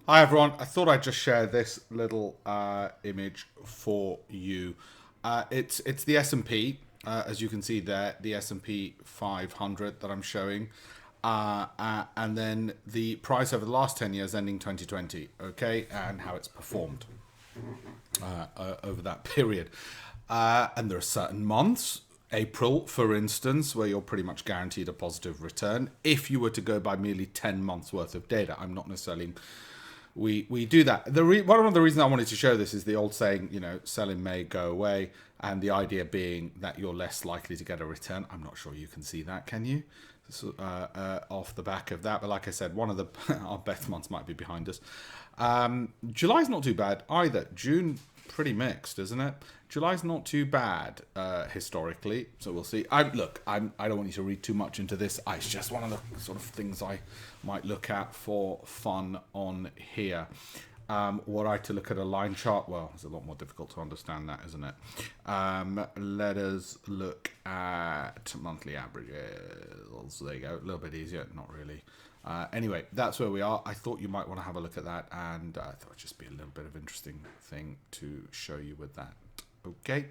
Hi everyone, I thought I'd just share this little image for you. It's the S&P, as you can see there, the S&P 500 that I'm showing, and then the price over the last 10 years ending 2020, okay, and how it's performed over that period. And there are certain months, April, for instance, where you're pretty much guaranteed a positive return if you were to go by merely 10 months worth of data. I'm not necessarily... We do that. One of the reasons I wanted to show this is the old saying, you know, sell in May, go away, and the idea being that you're less likely to get a return. I'm not sure you can see that, can you? Off the back of that, but like I said, one of the our best months might be behind us. July's not too bad either. June, pretty mixed, isn't it? July's not too bad historically, so we'll see. I don't want you to read too much into this. It's just one of the sort of things I might look at for fun on here. Were I to look at a line chart, well, it's a lot more difficult to understand that, isn't it? Let us look at monthly averages. So there you go, a little bit easier, not really. Anyway, that's where we are. I thought you might want to have a look at that, and I thought it'd just be a little bit of interesting thing to show you with that. Okay.